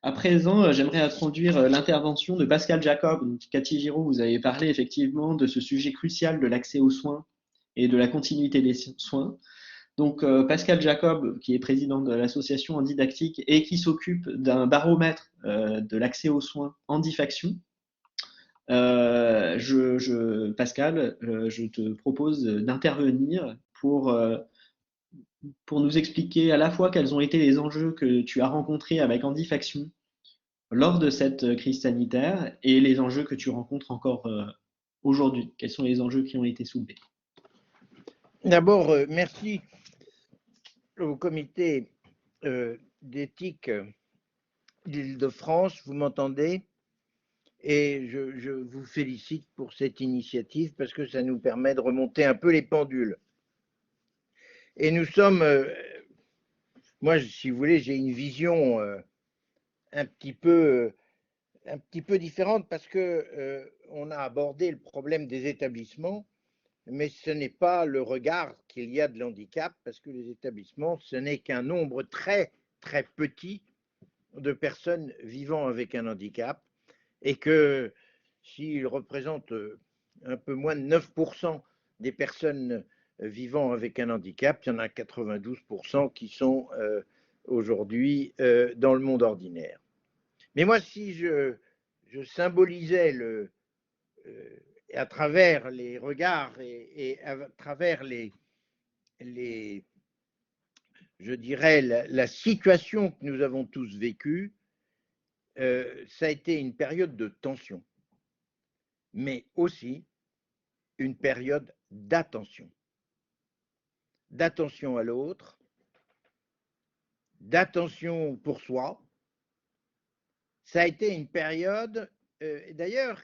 À présent, j'aimerais introduire l'intervention de Pascal Jacob. Donc, Cathy Giraud, vous avez parlé effectivement de ce sujet crucial de l'accès aux soins et de la continuité des soins. Donc, Pascal Jacob, qui est président de l'association Handidactique et qui s'occupe d'un baromètre de l'accès aux soins Handifaction. Pascal, je te propose d'intervenir pour nous expliquer à la fois quels ont été les enjeux que tu as rencontrés avec Handifaction lors de cette crise sanitaire et les enjeux que tu rencontres encore aujourd'hui. Quels sont les enjeux qui ont été soulevés? D'abord, merci au comité d'éthique d'Île-de-France, vous m'entendez? Et je vous félicite pour cette initiative parce que ça nous permet de remonter un peu les pendules. Et nous sommes, moi, si vous voulez, j'ai une vision un petit peu différente parce que on a abordé le problème des établissements, mais ce n'est pas le regard qu'il y a de l'handicap, parce que les établissements, ce n'est qu'un nombre très, très petit de personnes vivant avec un handicap, et que s'ils représentent un peu moins de 9% des personnes vivant avec un handicap, il y en a 92% qui sont aujourd'hui dans le monde ordinaire. Mais moi, si je symbolisais à travers les regards et à travers je dirais, la situation que nous avons tous vécue, ça a été une période de tension, mais aussi une période d'attention. D'attention à l'autre, d'attention pour soi. Ça a été une période, d'ailleurs,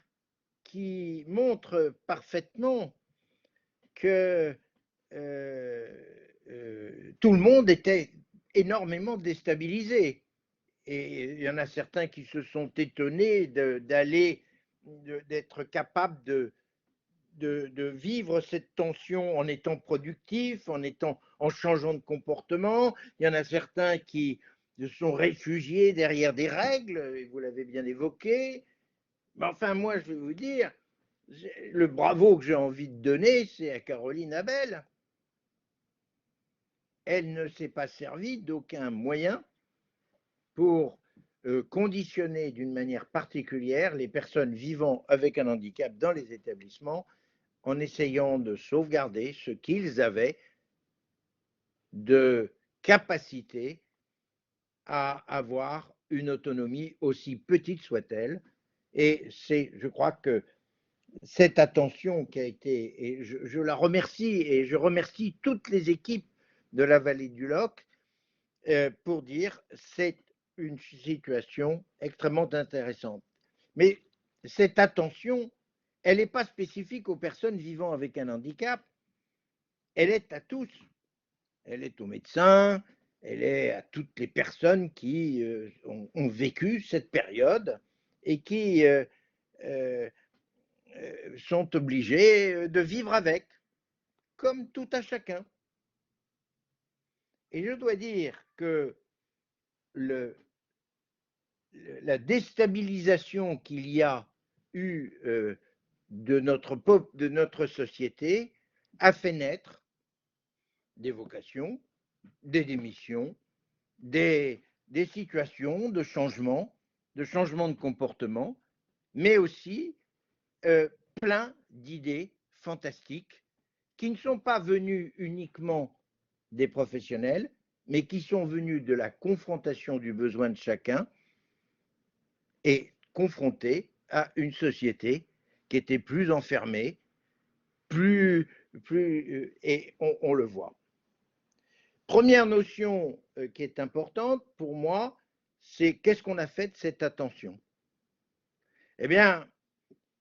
qui montre parfaitement que tout le monde était énormément déstabilisé. Et il y en a certains qui se sont étonnés d'être capables de vivre cette tension en étant productif, en changeant de comportement. Il y en a certains qui se sont réfugiés derrière des règles, et vous l'avez bien évoqué. Mais enfin, moi, je vais vous dire, le bravo que j'ai envie de donner, c'est à Caroline Abel. Elle ne s'est pas servie d'aucun moyen pour conditionner d'une manière particulière les personnes vivant avec un handicap dans les établissements, en essayant de sauvegarder ce qu'ils avaient de capacité à avoir une autonomie, aussi petite soit-elle. Et je crois que cette attention qui a été, et je la remercie, et je remercie toutes les équipes de la vallée du Loc pour dire c'est une situation extrêmement intéressante. Mais cette attention, elle n'est pas spécifique aux personnes vivant avec un handicap, elle est à tous. Elle est aux médecins, elle est à toutes les personnes qui ont vécu cette période et qui sont obligées de vivre avec, comme tout à chacun. Et je dois dire que la déstabilisation qu'il y a eu de notre société a fait naître des vocations, des démissions, des situations de changement de comportement, mais aussi plein d'idées fantastiques qui ne sont pas venues uniquement des professionnels, mais qui sont venues de la confrontation du besoin de chacun et confrontées à une société qui était plus enfermée, et on le voit. Première notion qui est importante pour moi, c'est qu'est-ce qu'on a fait de cette attention? Eh bien,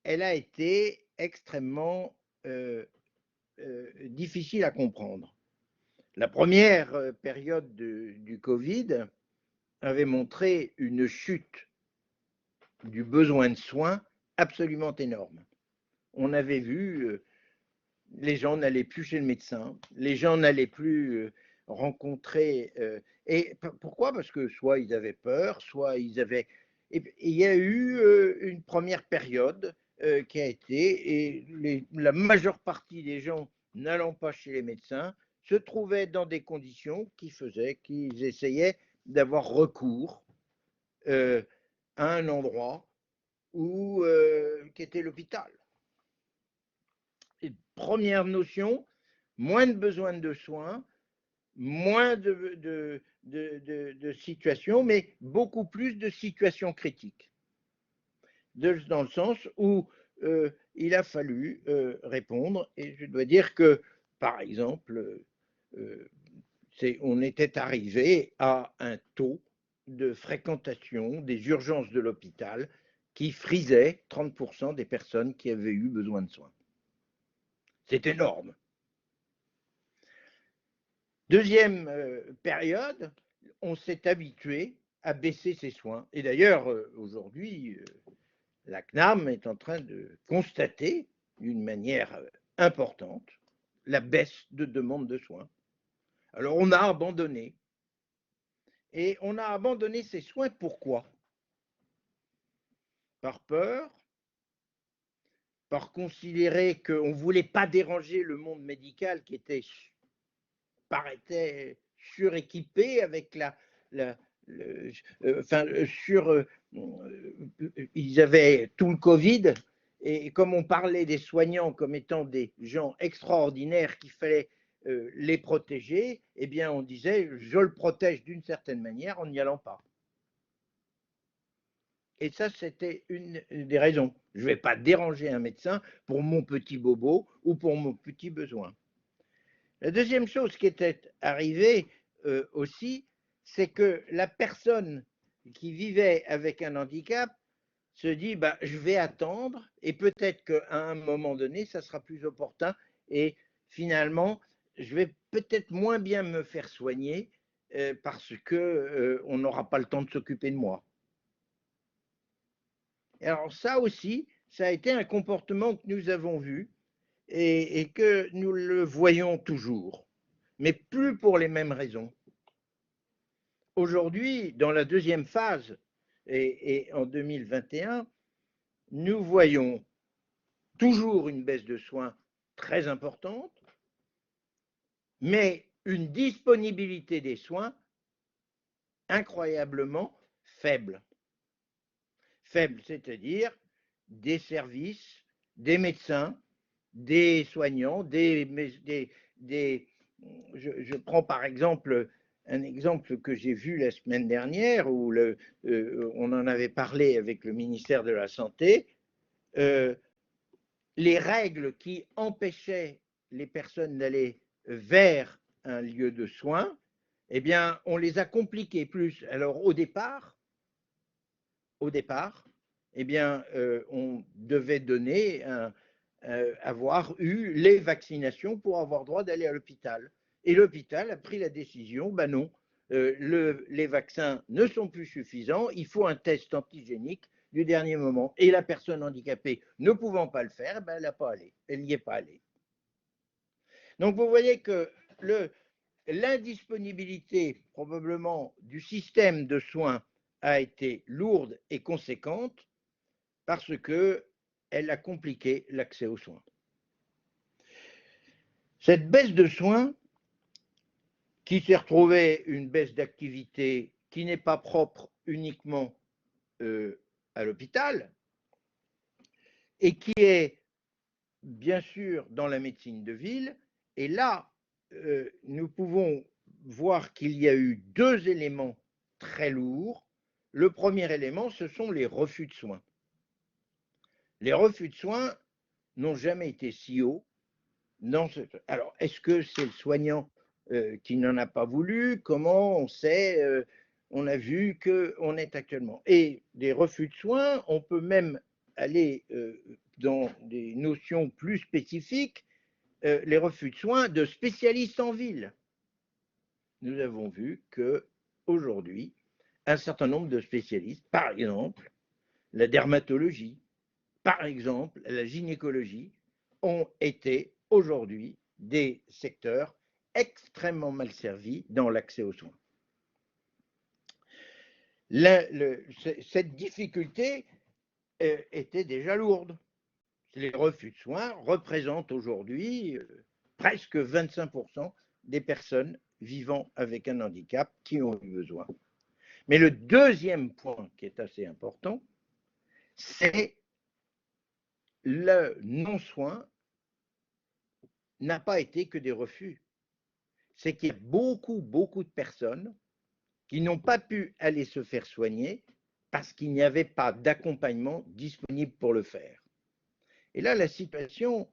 elle a été extrêmement difficile à comprendre. La première période du Covid avait montré une chute du besoin de soins absolument énorme. On avait vu les gens n'allaient plus chez le médecin, les gens n'allaient plus rencontré. Et pourquoi? Parce que soit ils avaient peur, soit ils avaient. Et il y a eu une première période qui a été, et la majeure partie des gens n'allant pas chez les médecins se trouvaient dans des conditions qui faisaient qu'ils essayaient d'avoir recours à un endroit où, qui était l'hôpital. Première notion, moins de besoin de soins, moins de situations, mais beaucoup plus de situations critiques. Dans le sens où il a fallu répondre, et je dois dire que, par exemple, on était arrivé à un taux de fréquentation des urgences de l'hôpital qui frisait 30% des personnes qui avaient eu besoin de soins. C'est énorme. Deuxième période, on s'est habitué à baisser ses soins. Et d'ailleurs, aujourd'hui, la CNAM est en train de constater d'une manière importante la baisse de demande de soins. Alors, on a abandonné. Et on a abandonné ces soins, pourquoi? Par peur, par considérer qu'on ne voulait pas déranger le monde médical qui était, paraît suréquipé avec ils avaient tout le Covid, et comme on parlait des soignants comme étant des gens extraordinaires qu'il fallait les protéger, eh bien on disait je le protège d'une certaine manière en n'y allant pas. Et ça, c'était une des raisons. Je ne vais pas déranger un médecin pour mon petit bobo ou pour mon petit besoin. La deuxième chose qui était arrivée aussi, c'est que la personne qui vivait avec un handicap se dit bah, je vais attendre et peut-être qu'à un moment donné, ça sera plus opportun et finalement, je vais peut-être moins bien me faire soigner parce qu'on n'aura pas le temps de s'occuper de moi. Et alors ça aussi, ça a été un comportement que nous avons vu et que nous le voyons toujours, mais plus pour les mêmes raisons. Aujourd'hui, dans la deuxième phase et en 2021, nous voyons toujours une baisse de soins très importante, mais une disponibilité des soins incroyablement faible. Faible, c'est-à-dire des services, des médecins, des soignants, je prends par exemple un exemple que j'ai vu la semaine dernière où on en avait parlé avec le ministère de la Santé, les règles qui empêchaient les personnes d'aller vers un lieu de soins, eh bien, on les a compliquées plus. Alors, au départ, eh bien, on devait donner avoir eu les vaccinations pour avoir droit d'aller à l'hôpital. Et l'hôpital a pris la décision, ben non, les vaccins ne sont plus suffisants, il faut un test antigénique du dernier moment. Et la personne handicapée ne pouvant pas le faire, ben, elle n'y est pas allée. Donc vous voyez que l'indisponibilité probablement du système de soins a été lourde et conséquente parce qu'elle a compliqué l'accès aux soins. Cette baisse de soins, qui s'est retrouvée une baisse d'activité qui n'est pas propre uniquement à l'hôpital, et qui est bien sûr dans la médecine de ville, et là, nous pouvons voir qu'il y a eu deux éléments très lourds. Le premier élément, ce sont les refus de soins. Les refus de soins n'ont jamais été si hauts. Alors, est-ce que c'est le soignant qui n'en a pas voulu? Comment on sait? On a vu qu'on est actuellement. Et des refus de soins, on peut même aller dans des notions plus spécifiques, les refus de soins de spécialistes en ville. Nous avons vu qu'aujourd'hui, un certain nombre de spécialistes, par exemple la dermatologie, par exemple la gynécologie, ont été aujourd'hui des secteurs extrêmement mal servis dans l'accès aux soins. Cette difficulté était déjà lourde. Les refus de soins représentent aujourd'hui presque 25% des personnes vivant avec un handicap qui ont eu besoin. Mais le deuxième point qui est assez important, c'est le non-soin n'a pas été que des refus. C'est qu'il y a beaucoup de personnes qui n'ont pas pu aller se faire soigner parce qu'il n'y avait pas d'accompagnement disponible pour le faire. Et là, la situation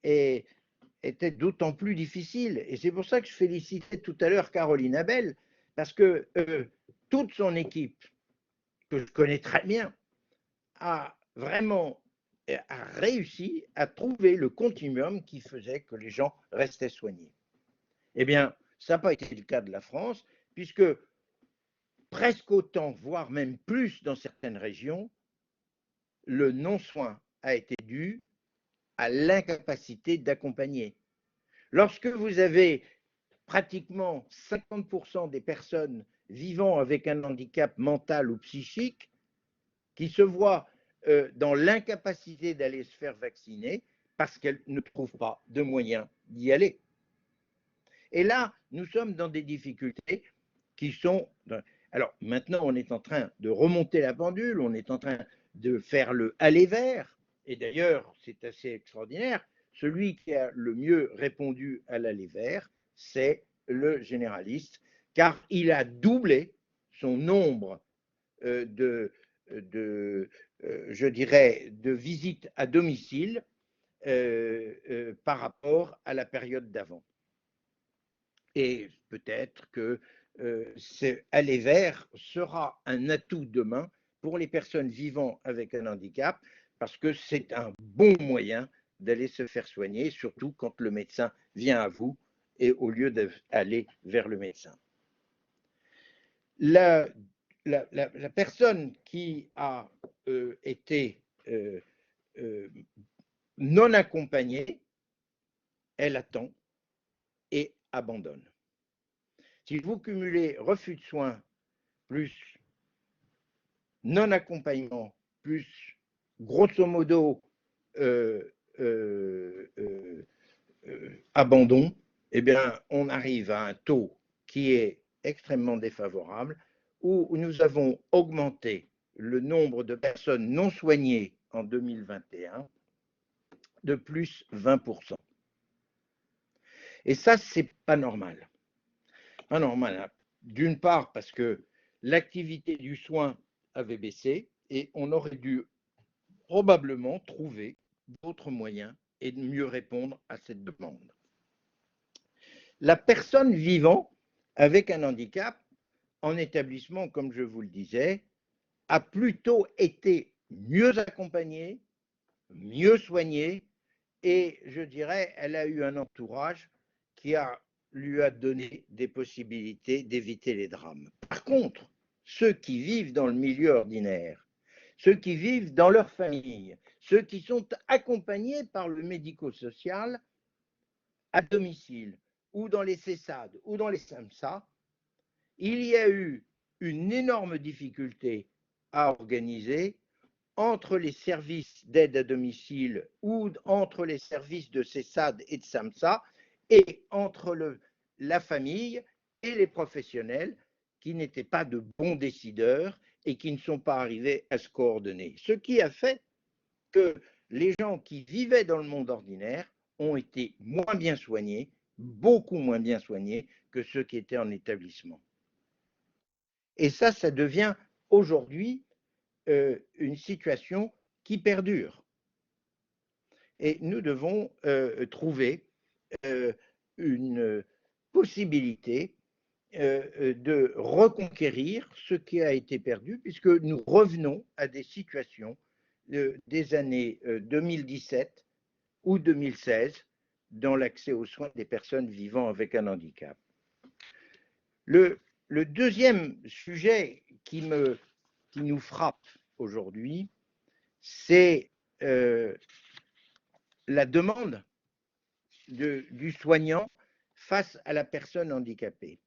était d'autant plus difficile. Et c'est pour ça que je félicitais tout à l'heure Caroline Abel, parce que toute son équipe, que je connais très bien, a vraiment réussi à trouver le continuum qui faisait que les gens restaient soignés. Eh bien, ça n'a pas été le cas de la France, puisque presque autant, voire même plus dans certaines régions, le non-soin a été dû à l'incapacité d'accompagner. Lorsque vous avez pratiquement 50% des personnes vivant avec un handicap mental ou psychique qui se voient dans l'incapacité d'aller se faire vacciner parce qu'elles ne trouvent pas de moyens d'y aller. Et là, nous sommes dans des difficultés qui sont... Alors maintenant, on est en train de remonter la pendule, on est en train de faire le aller vers, et d'ailleurs, c'est assez extraordinaire, celui qui a le mieux répondu à l'aller vers, c'est le généraliste, car il a doublé son nombre je dirais, de visites à domicile par rapport à la période d'avant. Et peut-être que aller vers sera un atout demain pour les personnes vivant avec un handicap, parce que c'est un bon moyen d'aller se faire soigner, surtout quand le médecin vient à vous et au lieu d'aller vers le médecin. La personne qui a été non accompagnée, elle attend et abandonne. Si vous cumulez refus de soins plus non-accompagnement plus grosso modo abandon, eh bien, on arrive à un taux qui est extrêmement défavorable, où nous avons augmenté le nombre de personnes non soignées en 2021 de plus 20%. Et ça, c'est pas normal. Pas normal. D'une part, parce que l'activité du soin avait baissé et on aurait dû probablement trouver d'autres moyens et de mieux répondre à cette demande. La personne vivant avec un handicap en établissement, comme je vous le disais, a plutôt été mieux accompagnée, mieux soignée, et je dirais, elle a eu un entourage qui lui a donné des possibilités d'éviter les drames. Par contre, ceux qui vivent dans le milieu ordinaire, ceux qui vivent dans leur famille, ceux qui sont accompagnés par le médico-social à domicile, ou dans les CESAD, ou dans les SAMSA, il y a eu une énorme difficulté à organiser entre les services d'aide à domicile ou entre les services de CESAD et de SAMSA et entre la famille et les professionnels qui n'étaient pas de bons décideurs et qui ne sont pas arrivés à se coordonner. Ce qui a fait que les gens qui vivaient dans le monde ordinaire ont été moins bien soignés, beaucoup moins bien soignés que ceux qui étaient en établissement. Et ça devient aujourd'hui une situation qui perdure. Et nous devons trouver une possibilité de reconquérir ce qui a été perdu, puisque nous revenons à des situations des années 2017 ou 2016 dans l'accès aux soins des personnes vivant avec un handicap. Le deuxième sujet qui nous frappe aujourd'hui, c'est la demande du soignant face à la personne handicapée.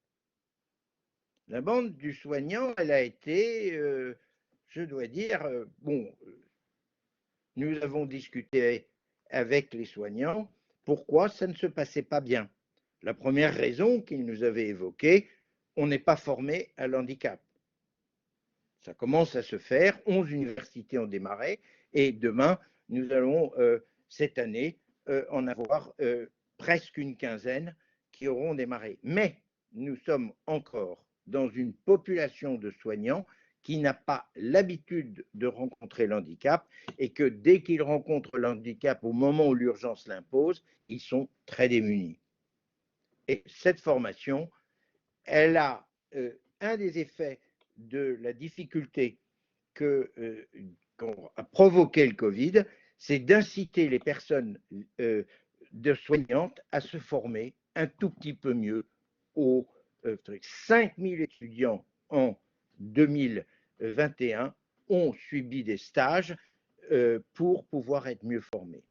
La bande du soignant, elle a été, je dois dire, nous avons discuté avec les soignants pourquoi ça ne se passait pas bien. La première raison qu'ils nous avaient évoquée, on n'est pas formé à l'handicap. Ça commence à se faire, 11 universités ont démarré, et demain, nous allons, cette année, en avoir presque une quinzaine qui auront démarré. Mais nous sommes encore dans une population de soignants qui n'a pas l'habitude de rencontrer l'handicap et que dès qu'ils rencontrent l'handicap au moment où l'urgence l'impose, ils sont très démunis. Et cette formation, elle a un des effets de la difficulté qu'a provoqué le Covid, c'est d'inciter les personnes de soignantes à se former un tout petit peu mieux aux 5000 étudiants en 2021 ont subi des stages pour pouvoir être mieux formés.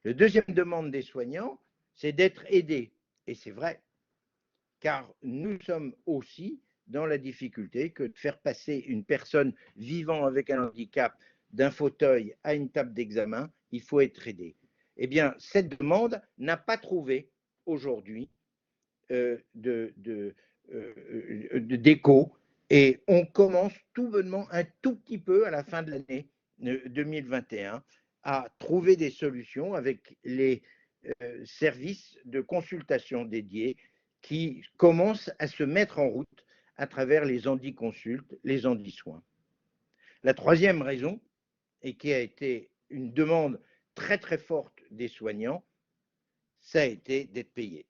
La deuxième demande des soignants, c'est d'être aidés. Et c'est vrai, car nous sommes aussi dans la difficulté que de faire passer une personne vivant avec un handicap d'un fauteuil à une table d'examen, il faut être aidé. Eh bien, cette demande n'a pas trouvé aujourd'hui d'écho et on commence tout bonnement un tout petit peu à la fin de l'année 2021 à trouver des solutions avec les services de consultation dédiés qui commencent à se mettre en route à travers les handiconsultes, les handisoins. La troisième raison, et qui a été une demande très très forte des soignants, ça a été d'être payé.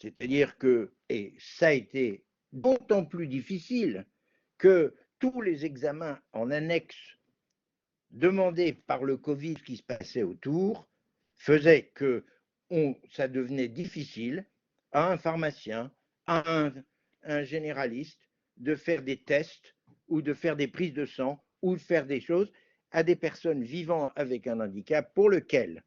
C'est-à-dire que, et ça a été d'autant plus difficile que tous les examens en annexe demandés par le Covid qui se passait autour faisaient que ça devenait difficile à un pharmacien, à un généraliste de faire des tests ou de faire des prises de sang ou de faire des choses à des personnes vivant avec un handicap pour lequel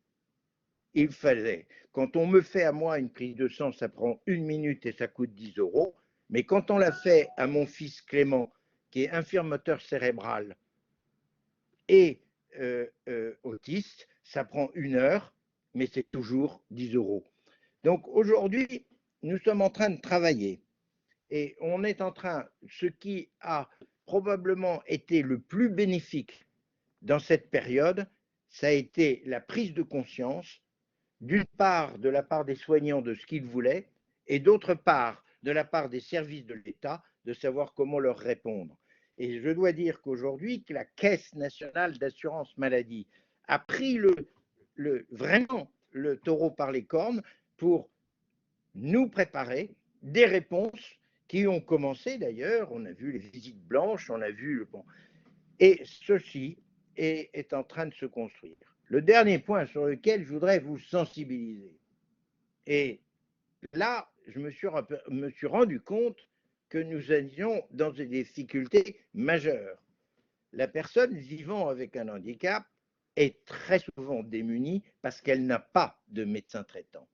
il fallait, quand on me fait à moi une prise de sang, ça prend 1 minute et ça coûte 10 euros, mais quand on l'a fait à mon fils Clément, qui est infirmateur cérébral et autiste, ça prend 1 heure, mais c'est toujours 10 euros. Donc aujourd'hui, nous sommes en train de travailler et on est en train, ce qui a probablement été le plus bénéfique dans cette période, ça a été la prise de conscience, d'une part de la part des soignants de ce qu'ils voulaient et d'autre part de la part des services de l'État de savoir comment leur répondre. Et je dois dire qu'aujourd'hui, que la Caisse nationale d'assurance maladie a pris vraiment le taureau par les cornes pour nous préparer des réponses qui ont commencé d'ailleurs. On a vu les visites blanches, on a vu et ceci est en train de se construire. Le dernier point sur lequel je voudrais vous sensibiliser, et là, je me suis rendu compte que nous étions dans des difficultés majeures. La personne vivant avec un handicap est très souvent démunie parce qu'elle n'a pas de médecin traitant.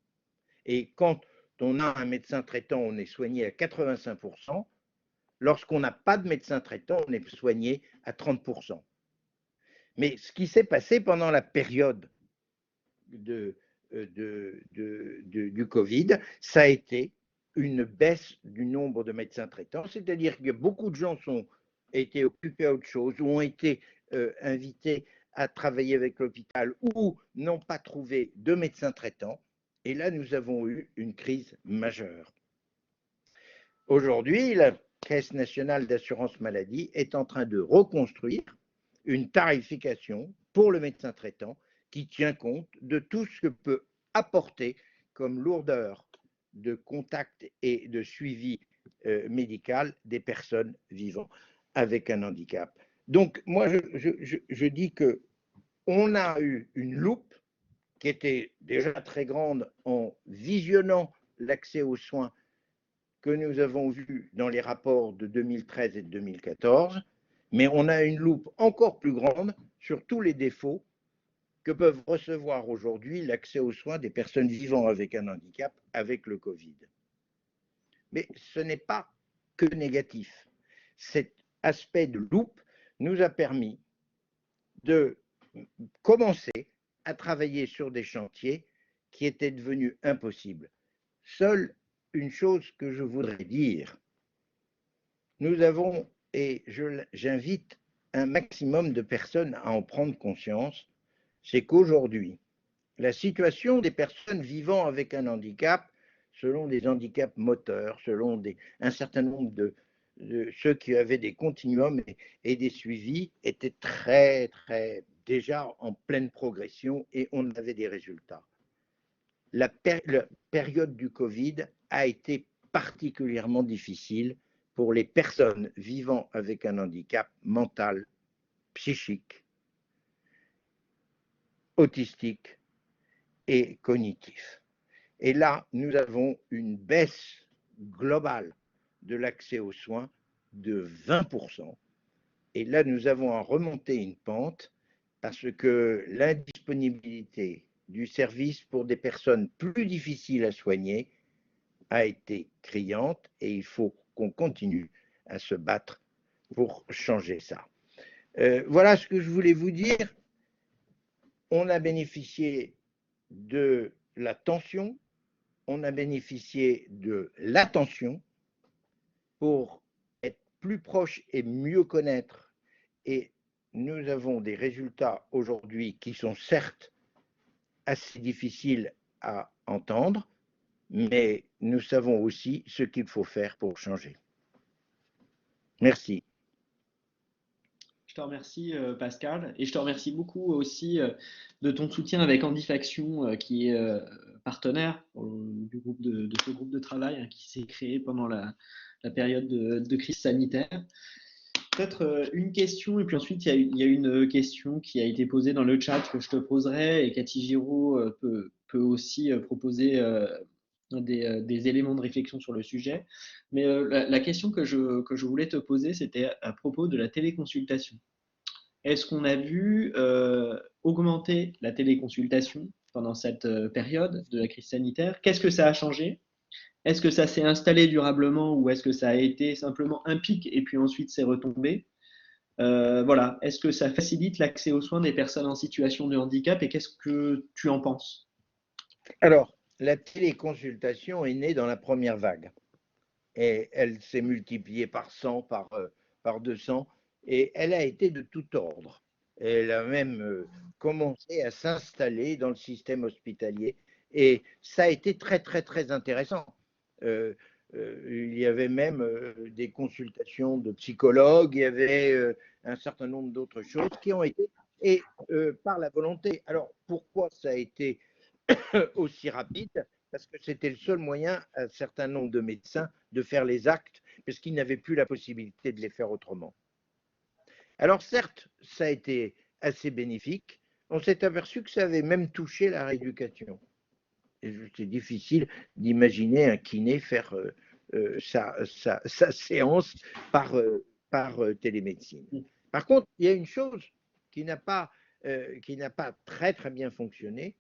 Et quand on a un médecin traitant, on est soigné à 85%. Lorsqu'on n'a pas de médecin traitant, on est soigné à 30%. Mais ce qui s'est passé pendant la période du Covid, ça a été une baisse du nombre de médecins traitants, c'est-à-dire que beaucoup de gens ont été occupés à autre chose, ou ont été invités à travailler avec l'hôpital, ou n'ont pas trouvé de médecins traitants. Et là, nous avons eu une crise majeure. Aujourd'hui, la Caisse nationale d'assurance maladie est en train de reconstruire une tarification pour le médecin traitant qui tient compte de tout ce que peut apporter comme lourdeur de contact et de suivi médical des personnes vivant avec un handicap. Donc, moi, je dis qu'on a eu une loupe qui était déjà très grande en visionnant l'accès aux soins que nous avons vu dans les rapports de 2013 et de 2014, mais on a une loupe encore plus grande sur tous les défauts que peuvent recevoir aujourd'hui l'accès aux soins des personnes vivant avec un handicap avec le Covid. Mais ce n'est pas que négatif. Cet aspect de loupe nous a permis de commencer à travailler sur des chantiers qui étaient devenus impossibles. Seule une chose que je voudrais dire, nous avons, et j'invite un maximum de personnes à en prendre conscience, c'est qu'aujourd'hui, la situation des personnes vivant avec un handicap, selon des handicaps moteurs, selon un certain nombre de ceux qui avaient des continuums et des suivis, était très déjà en pleine progression et on avait des résultats. La période du Covid a été particulièrement difficile pour les personnes vivant avec un handicap mental, psychique, autistique et cognitif. Et là, nous avons une baisse globale de l'accès aux soins de 20%. Et là, nous avons à remonter une pente parce que l'indisponibilité du service pour des personnes plus difficiles à soigner a été criante et il faut qu'on continue à se battre pour changer ça. Voilà ce que je voulais vous dire. On a bénéficié de la tension, on a bénéficié de l'attention pour être plus proche et mieux connaître. Et nous avons des résultats aujourd'hui qui sont certes assez difficiles à entendre, mais nous savons aussi ce qu'il faut faire pour changer. Merci. Je te remercie, Pascal, et je te remercie beaucoup aussi de ton soutien avec Handifaction, qui est partenaire du groupe de ce groupe de travail, hein, qui s'est créé pendant la période de crise sanitaire. Peut-être une question, et puis ensuite il y a une question qui a été posée dans le chat que je te poserai, et Cathy Giraud peut aussi proposer des éléments de réflexion sur le sujet. Mais la question que je voulais te poser, c'était à propos de la téléconsultation. Est-ce qu'on a vu augmenter la téléconsultation pendant cette période de la crise sanitaire? Qu'est-ce que ça a changé? Est-ce que ça s'est installé durablement ou est-ce que ça a été simplement un pic et puis ensuite c'est retombé? Voilà. Est-ce que ça facilite l'accès aux soins des personnes en situation de handicap et qu'est-ce que tu en penses? Alors, la téléconsultation est née dans la première vague et elle s'est multipliée par 100, par 200 et elle a été de tout ordre. Elle a même commencé à s'installer dans le système hospitalier et ça a été très intéressant. Il y avait même des consultations de psychologues, il y avait un certain nombre d'autres choses qui ont été, et par la volonté. Alors, pourquoi ça a été aussi rapide? Parce que c'était le seul moyen à un certain nombre de médecins de faire les actes, parce qu'ils n'avaient plus la possibilité de les faire autrement. Alors certes, ça a été assez bénéfique. On s'est aperçu que ça avait même touché la rééducation. C'est difficile d'imaginer un kiné faire sa séance par télémédecine. Par contre, il y a une chose qui n'a pas très bien fonctionné,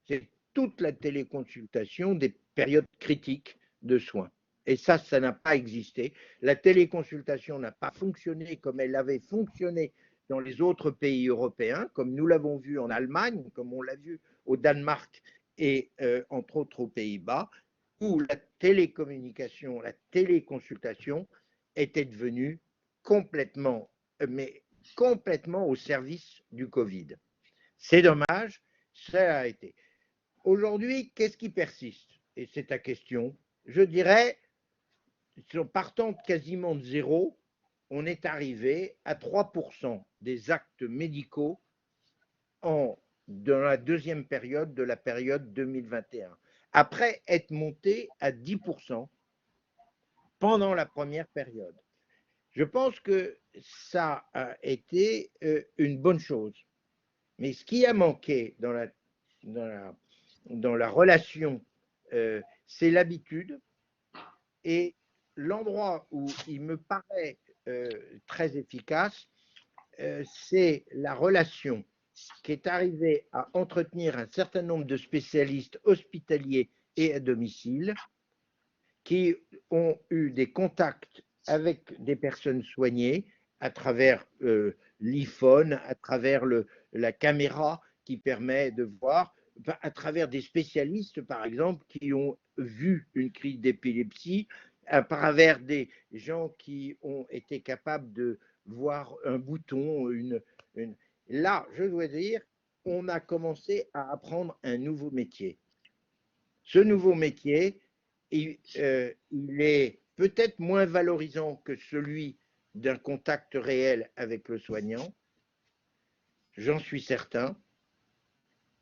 c'est toute la téléconsultation des périodes critiques de soins. Et ça n'a pas existé. La téléconsultation n'a pas fonctionné comme elle avait fonctionné dans les autres pays européens, comme nous l'avons vu en Allemagne, comme on l'a vu au Danemark et entre autres aux Pays-Bas, où la télécommunication, la téléconsultation était devenue complètement, mais complètement au service du Covid. C'est dommage, ça a été. Aujourd'hui, qu'est-ce qui persiste? Et c'est ta question. Je dirais, partant quasiment de zéro, on est arrivé à 3% des actes médicaux dans la deuxième période de la période 2021, après être monté à 10% pendant la première période. Je pense que ça a été une bonne chose. Mais ce qui a manqué dans la relation, c'est l'habitude. Et l'endroit où il me paraît très efficace, c'est la relation qui est arrivé à entretenir un certain nombre de spécialistes hospitaliers et à domicile, qui ont eu des contacts avec des personnes soignées à travers l'iPhone, à travers la caméra qui permet de voir, à travers des spécialistes, par exemple, qui ont vu une crise d'épilepsie, à travers des gens qui ont été capables de voir un bouton. Là, je dois dire, on a commencé à apprendre un nouveau métier. Ce nouveau métier, il est peut-être moins valorisant que celui d'un contact réel avec le soignant, j'en suis certain,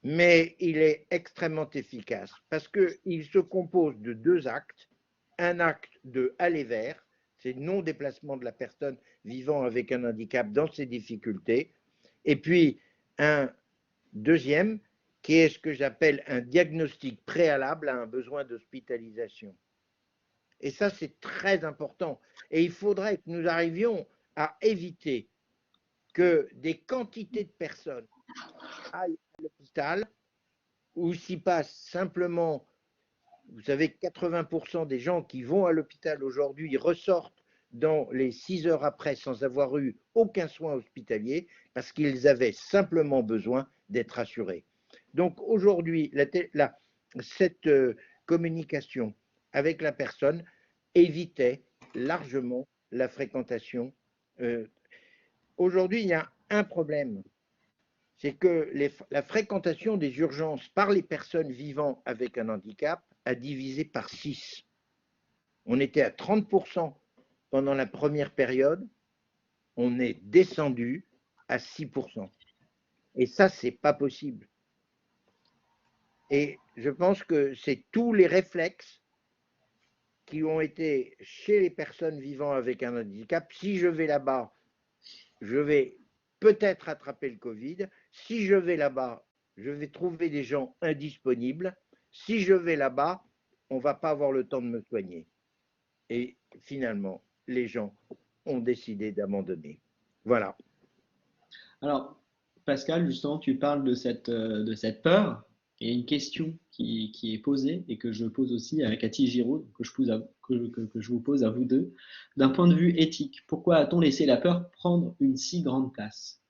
mais il est extrêmement efficace parce qu'il se compose de deux actes. Un acte de aller vers, c'est non-déplacement de la personne vivant avec un handicap dans ses difficultés, et puis un deuxième qui est ce que j'appelle un diagnostic préalable à un besoin d'hospitalisation. Et ça, c'est très important. Et il faudrait que nous arrivions à éviter que des quantités de personnes aillent à l'hôpital où s'y passe simplement, vous savez, 80% des gens qui vont à l'hôpital aujourd'hui ressortent dans les 6 heures après sans avoir eu aucun soin hospitalier parce qu'ils avaient simplement besoin d'être assurés. Donc aujourd'hui, cette communication avec la personne évitait largement la fréquentation. Aujourd'hui, il y a un problème, c'est que la fréquentation des urgences par les personnes vivant avec un handicap a divisé par 6. On était à 30% pendant la première période, on est descendu à 6%. Et ça, c'est pas possible. Et je pense que c'est tous les réflexes qui ont été chez les personnes vivant avec un handicap. Si je vais là-bas, je vais peut-être attraper le Covid. Si je vais là-bas, je vais trouver des gens indisponibles. Si je vais là-bas, on ne va pas avoir le temps de me soigner. Et finalement, les gens ont décidé d'abandonner. Voilà. Alors, Pascal, justement, tu parles de cette peur. Et une question qui est posée et que je pose aussi à Cathy Giraud, que je vous pose à vous deux. D'un point de vue éthique, pourquoi a-t-on laissé la peur prendre une si grande place?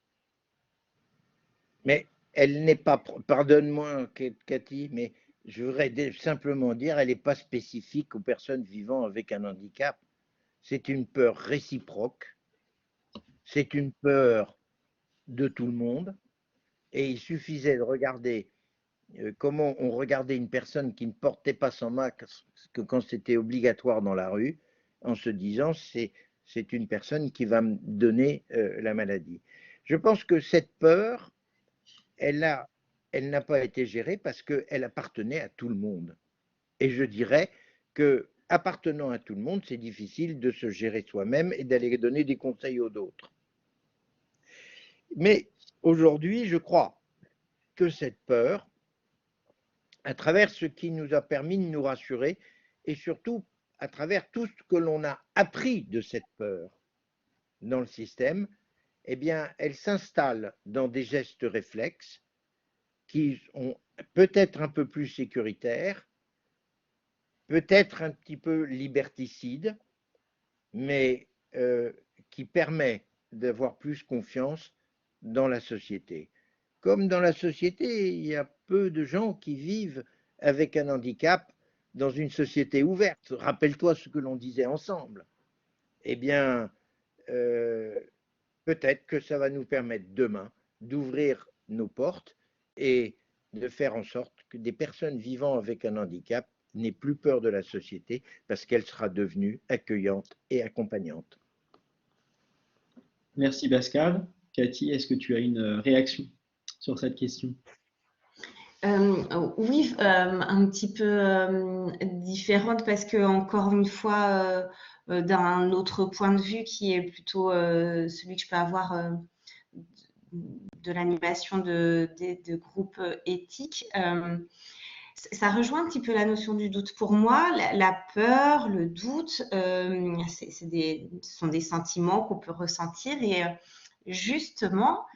Mais elle n'est pas, pardonne-moi Cathy, mais je voudrais simplement dire, elle n'est pas spécifique aux personnes vivant avec un handicap. C'est une peur réciproque, c'est une peur de tout le monde, et il suffisait de regarder comment on regardait une personne qui ne portait pas son masque quand c'était obligatoire dans la rue, en se disant c'est une personne qui va me donner la maladie. Je pense que cette peur, elle n'a pas été gérée parce qu'elle appartenait à tout le monde. Et je dirais que appartenant à tout le monde, c'est difficile de se gérer soi-même et d'aller donner des conseils aux autres. Mais aujourd'hui, je crois que cette peur, à travers ce qui nous a permis de nous rassurer et surtout à travers tout ce que l'on a appris de cette peur dans le système, eh bien, elle s'installe dans des gestes réflexes qui sont peut-être un peu plus sécuritaires, peut-être un petit peu liberticides, mais qui permet d'avoir plus confiance dans la société. Comme dans la société, il y a peu de gens qui vivent avec un handicap dans une société ouverte. Rappelle-toi ce que l'on disait ensemble. Eh bien, peut-être que ça va nous permettre demain d'ouvrir nos portes et de faire en sorte que des personnes vivant avec un handicap n'aient plus peur de la société parce qu'elle sera devenue accueillante et accompagnante. Merci Pascal. Cathy, est-ce que tu as une réaction sur cette question? Oui, un petit peu différente parce que encore une fois, d'un autre point de vue qui est plutôt celui que je peux avoir de l'animation de groupes éthiques. Ça rejoint un petit peu la notion du doute. Pour moi, la peur, le doute, ce sont des sentiments qu'on peut ressentir et justement,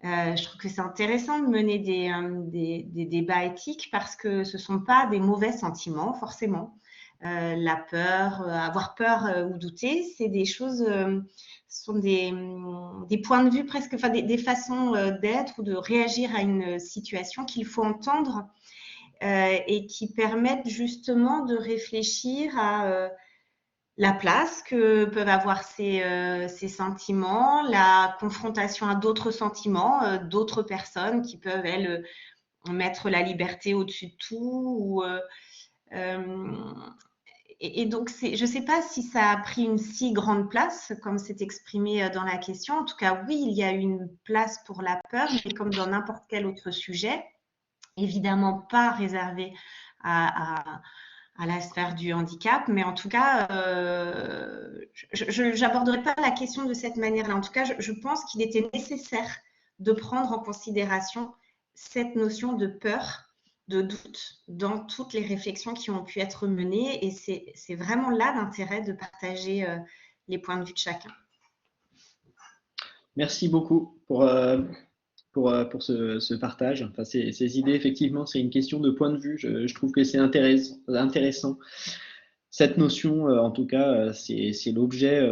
Je trouve que c'est intéressant de mener des débats éthiques parce que ce ne sont pas des mauvais sentiments, forcément. La peur, avoir peur ou douter, c'est des choses, sont des points de vue presque, enfin des façons d'être ou de réagir à une situation qu'il faut entendre et qui permettent justement de réfléchir à la place que peuvent avoir ces sentiments, la confrontation à d'autres sentiments, d'autres personnes qui peuvent, elles, mettre la liberté au-dessus de tout. Et donc, je ne sais pas si ça a pris une si grande place, comme c'est exprimé dans la question. En tout cas, oui, il y a une place pour la peur, mais comme dans n'importe quel autre sujet, évidemment pas réservé à la sphère du handicap, mais en tout cas, je n'aborderai pas la question de cette manière-là. En tout cas, je pense qu'il était nécessaire de prendre en considération cette notion de peur, de doute dans toutes les réflexions qui ont pu être menées, et c'est vraiment là l'intérêt de partager les points de vue de chacun. Merci beaucoup pour ce partage. Enfin, ces idées, effectivement, c'est une question de point de vue. Je trouve que c'est intéressant. Cette notion, en tout cas, c'est l'objet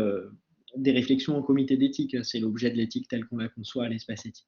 des réflexions au comité d'éthique. C'est l'objet de l'éthique telle qu'on la conçoit à l'espace éthique.